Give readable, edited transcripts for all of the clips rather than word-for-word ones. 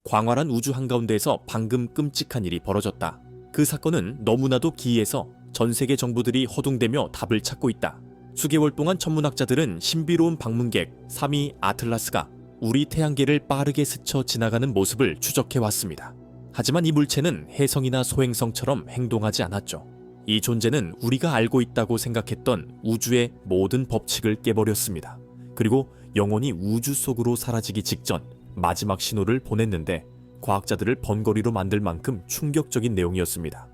광활한 우주 한가운데에서 방금 끔찍한 일이 벌어졌다. 그 사건은 너무나도 기이해서 전 세계 정부들이 허둥대며 답을 찾고 있다. 수개월 동안 천문학자들은 신비로운 방문객 3위 아틀라스가 우리 태양계를 빠르게 스쳐 지나가는 모습을 추적해왔습니다. 하지만 이 물체는 혜성이나 소행성처럼 행동하지 않았죠. 이 존재는 우리가 알고 있다고 생각했던 우주의 모든 법칙을 깨버렸습니다. 그리고 영원히 우주 속으로 사라지기 직전 마지막 신호를 보냈는데 과학자들을 번거리로 만들 만큼 충격적인 내용이었습니다.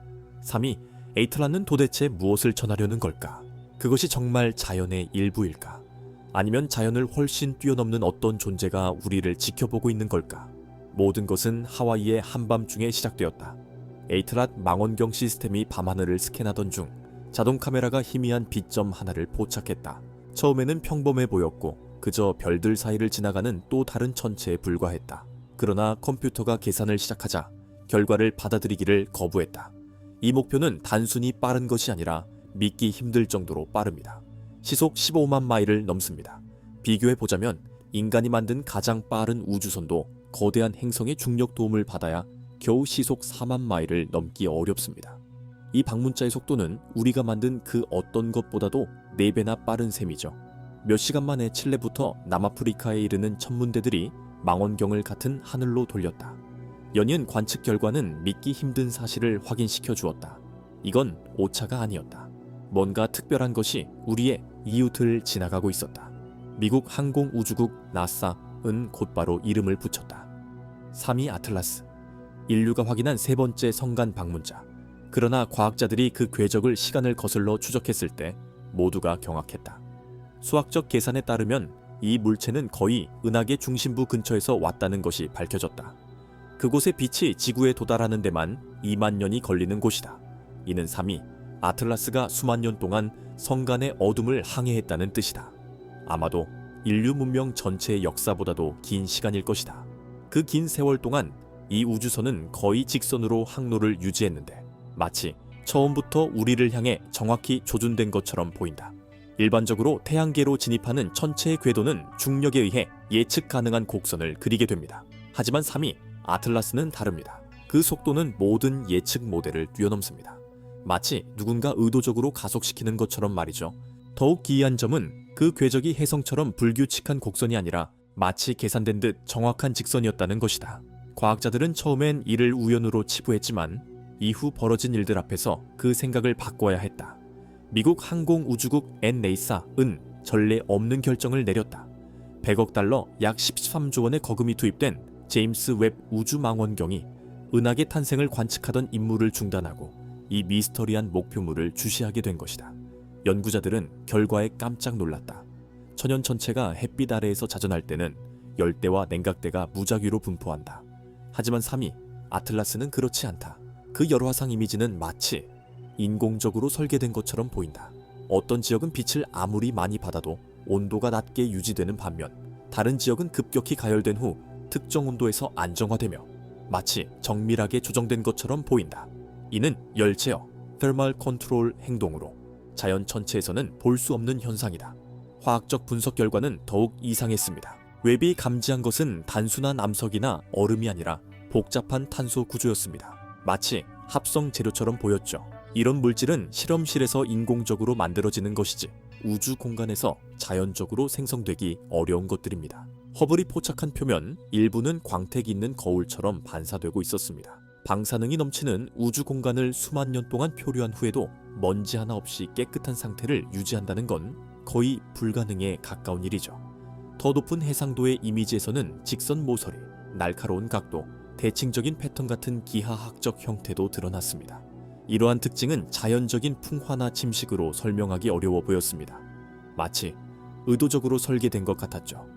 3위 에이틀라는 도대체 무엇을 전하려는 걸까? 그것이 정말 자연의 일부일까? 아니면 자연을 훨씬 뛰어넘는 어떤 존재가 우리를 지켜보고 있는 걸까? 모든 것은 하와이의 한밤중에 시작되었다. 에이틀랏 망원경 시스템이 밤하늘을 스캔하던 중 자동 카메라가 희미한 빛점 하나를 포착했다. 처음에는 평범해 보였고 그저 별들 사이를 지나가는 또 다른 천체에 불과했다. 그러나 컴퓨터가 계산을 시작하자 결과를 받아들이기를 거부했다. 이 목표는 단순히 빠른 것이 아니라 믿기 힘들 정도로 빠릅니다. 시속 15만 마일을 넘습니다. 비교해보자면 인간이 만든 가장 빠른 우주선도 거대한 행성의 중력 도움을 받아야 겨우 시속 4만 마일을 넘기 어렵습니다. 이 방문자의 속도는 우리가 만든 그 어떤 것보다도 4배나 빠른 셈이죠. 몇 시간 만에 칠레부터 남아프리카에 이르는 천문대들이 망원경을 같은 하늘로 돌렸다. 연이은 관측 결과는 믿기 힘든 사실을 확인시켜 주었다. 이건 오차가 아니었다. 뭔가 특별한 것이 우리의 이웃을 지나가고 있었다. 미국 항공우주국 나사은 곧바로 이름을 붙였다. 3위 아틀라스. 인류가 확인한 세 번째 성간 방문자. 그러나 과학자들이 그 궤적을 시간을 거슬러 추적했을 때 모두가 경악했다. 수학적 계산에 따르면 이 물체는 거의 은하계 중심부 근처에서 왔다는 것이 밝혀졌다. 그곳의 빛이 지구에 도달하는 데만 2만 년이 걸리는 곳이다. 이는 3위 아틀라스가 수만 년 동안 성간의 어둠을 항해했다는 뜻이다. 아마도 인류 문명 전체의 역사보다도 긴 시간일 것이다. 그 긴 세월 동안 이 우주선은 거의 직선으로 항로를 유지했는데 마치 처음부터 우리를 향해 정확히 조준된 것처럼 보인다. 일반적으로 태양계로 진입하는 천체의 궤도는 중력에 의해 예측 가능한 곡선을 그리게 됩니다. 하지만 3위 아틀라스는 다릅니다. 그 속도는 모든 예측 모델을 뛰어넘습니다. 마치 누군가 의도적으로 가속시키는 것처럼 말이죠. 더욱 기이한 점은 그 궤적이 혜성처럼 불규칙한 곡선이 아니라 마치 계산된 듯 정확한 직선이었다는 것이다. 과학자들은 처음엔 이를 우연으로 치부했지만 이후 벌어진 일들 앞에서 그 생각을 바꿔야 했다. 미국 항공우주국 NASA은 전례 없는 결정을 내렸다. 100억 달러 약 13조 원의 거금이 투입된 제임스 웹 우주망원경이 은하계 탄생을 관측하던 임무를 중단하고 이 미스터리한 목표물을 주시하게 된 것이다. 연구자들은 결과에 깜짝 놀랐다. 천연 천체가 햇빛 아래에서 자전할 때는 열대와 냉각대가 무작위로 분포한다. 하지만 3위 아틀라스는 그렇지 않다. 그 열화상 이미지는 마치 인공적으로 설계된 것처럼 보인다. 어떤 지역은 빛을 아무리 많이 받아도 온도가 낮게 유지되는 반면 다른 지역은 급격히 가열된 후 특정 온도에서 안정화되며 마치 정밀하게 조정된 것처럼 보인다. 이는 열체어, thermal control 행동으로 자연 천체에서는 볼 수 없는 현상이다. 화학적 분석 결과는 더욱 이상했습니다. 웹이 감지한 것은 단순한 암석이나 얼음이 아니라 복잡한 탄소 구조였습니다. 마치 합성 재료처럼 보였죠. 이런 물질은 실험실에서 인공적으로 만들어지는 것이지 우주 공간에서 자연적으로 생성되기 어려운 것들입니다. 허블이 포착한 표면 일부는 광택이 있는 거울처럼 반사되고 있었습니다. 방사능이 넘치는 우주 공간을 수만 년 동안 표류한 후에도 먼지 하나 없이 깨끗한 상태를 유지한다는 건 거의 불가능에 가까운 일이죠. 더 높은 해상도의 이미지에서는 직선 모서리, 날카로운 각도, 대칭적인 패턴 같은 기하학적 형태도 드러났습니다. 이러한 특징은 자연적인 풍화나 침식으로 설명하기 어려워 보였습니다. 마치 의도적으로 설계된 것 같았죠.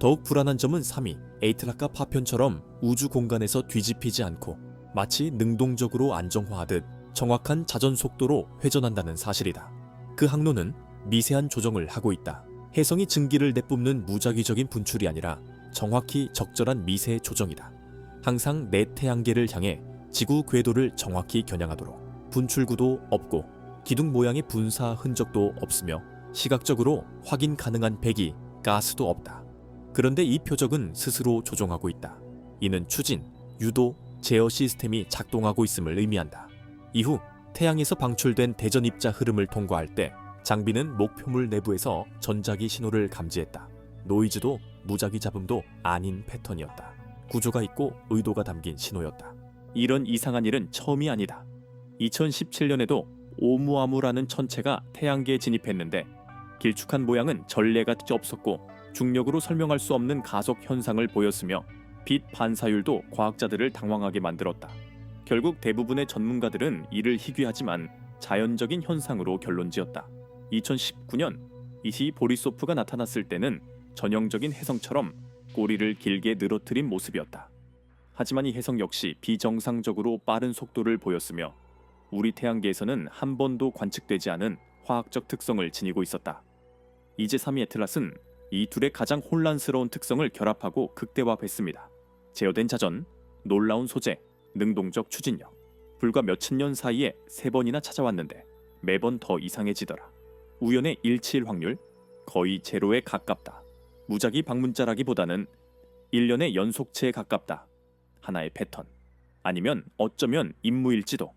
더욱 불안한 점은 3위 에이틀라카 파편처럼 우주 공간에서 뒤집히지 않고 마치 능동적으로 안정화하듯 정확한 자전 속도로 회전한다는 사실이다. 그 항로는 미세한 조정을 하고 있다. 혜성이 증기를 내뿜는 무작위적인 분출이 아니라 정확히 적절한 미세 조정이다. 항상 내 태양계를 향해 지구 궤도를 정확히 겨냥하도록 분출구도 없고 기둥 모양의 분사 흔적도 없으며 시각적으로 확인 가능한 배기, 가스도 없다. 그런데 이 표적은 스스로 조종하고 있다. 이는 추진, 유도 제어 시스템이 작동하고 있음을 의미한다. 이후 태양에서 방출된 대전 입자 흐름을 통과할 때 장비는 목표물 내부에서 전자기 신호를 감지했다. 노이즈도 무작위 잡음도 아닌 패턴이었다. 구조가 있고 의도가 담긴 신호였다. 이런 이상한 일은 처음이 아니다. 2017년에도 오umuam우라는 천체가 태양계에 진입했는데 길쭉한 모양은 전례가 없었고 중력으로 설명할 수 없는 가속 현상을 보였으며 빛 반사율도 과학자들을 당황하게 만들었다. 결국 대부분의 전문가들은 이를 희귀하지만 자연적인 현상으로 결론지었다. 2019년 이시 보리소프가 나타났을 때는 전형적인 혜성처럼 꼬리를 길게 늘어뜨린 모습이었다. 하지만 이 혜성 역시 비정상적으로 빠른 속도를 보였으며 우리 태양계에서는 한 번도 관측되지 않은 화학적 특성을 지니고 있었다. 이제 3위 애틀라스는 이 둘의 가장 혼란스러운 특성을 결합하고 극대화했습니다. 제어된 자전, 놀라운 소재, 능동적 추진력. 불과 몇천 년 사이에 3번이나 찾아왔는데 매번 더 이상해지더라. 우연의 일치일 확률 거의 제로에 가깝다. 무작위 방문자라기보다는 일련의 연속체에 가깝다. 하나의 패턴. 아니면 어쩌면 임무일지도.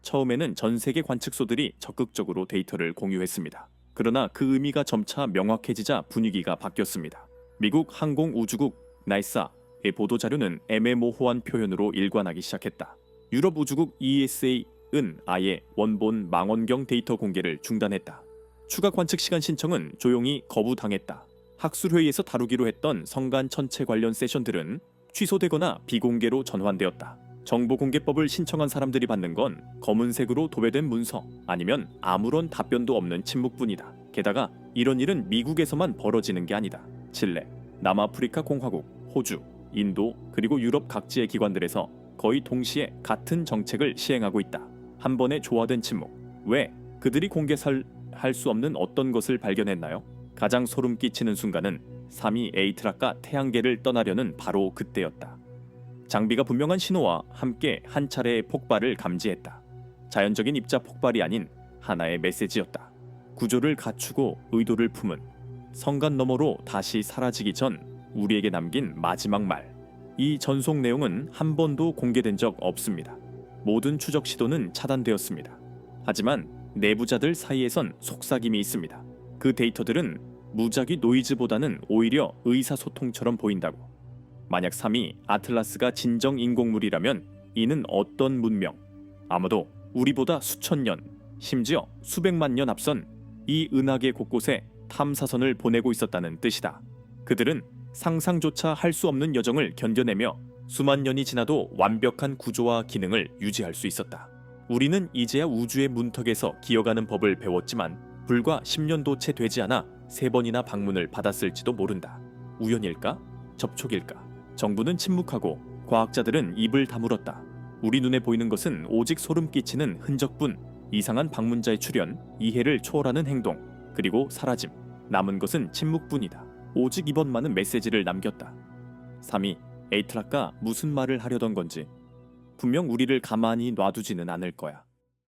처음에는 전 세계 관측소들이 적극적으로 데이터를 공유했습니다. 그러나 그 의미가 점차 명확해지자 분위기가 바뀌었습니다. 미국 항공우주국 나사의 보도자료는 애매모호한 표현으로 일관하기 시작했다. 유럽 우주국 ESA는 아예 원본 망원경 데이터 공개를 중단했다. 추가 관측 시간 신청은 조용히 거부당했다. 학술회의에서 다루기로 했던 성간 천체 관련 세션들은 취소되거나 비공개로 전환되었다. 정보공개법을 신청한 사람들이 받는 건 검은색으로 도배된 문서 아니면 아무런 답변도 없는 침묵뿐이다. 게다가 이런 일은 미국에서만 벌어지는 게 아니다. 칠레, 남아프리카 공화국, 호주, 인도 그리고 유럽 각지의 기관들에서 거의 동시에 같은 정책을 시행하고 있다. 한 번에 조화된 침묵. 왜? 그들이 공개할 수 없는 어떤 것을 발견했나요? 가장 소름 끼치는 순간은 3위 에이트라가 태양계를 떠나려는 바로 그때였다. 장비가 분명한 신호와 함께 한 차례의 폭발을 감지했다. 자연적인 입자 폭발이 아닌 하나의 메시지였다. 구조를 갖추고 의도를 품은 성간 너머로 다시 사라지기 전 우리에게 남긴 마지막 말. 이 전송 내용은 한 번도 공개된 적 없습니다. 모든 추적 시도는 차단되었습니다. 하지만 내부자들 사이에선 속삭임이 있습니다. 그 데이터들은 무작위 노이즈보다는 오히려 의사소통처럼 보인다고. 만약 3위 아틀라스가 진정 인공물이라면 이는 어떤 문명, 아마도 우리보다 수천 년, 심지어 수백만 년 앞선 이 은하계 곳곳에 탐사선을 보내고 있었다는 뜻이다. 그들은 상상조차 할 수 없는 여정을 견뎌내며 수만 년이 지나도 완벽한 구조와 기능을 유지할 수 있었다. 우리는 이제야 우주의 문턱에서 기어가는 법을 배웠지만 불과 10년도 채 되지 않아 3번이나 방문을 받았을지도 모른다. 우연일까? 접촉일까? 정부는 침묵하고 과학자들은 입을 다물었다. 우리 눈에 보이는 것은 오직 소름 끼치는 흔적뿐. 이상한 방문자의 출현, 이해를 초월하는 행동, 그리고 사라짐. 남은 것은 침묵뿐이다. 오직 이번만은 메시지를 남겼다. 3위 에이트라가 무슨 말을 하려던 건지 분명 우리를 가만히 놔두지는 않을 거야.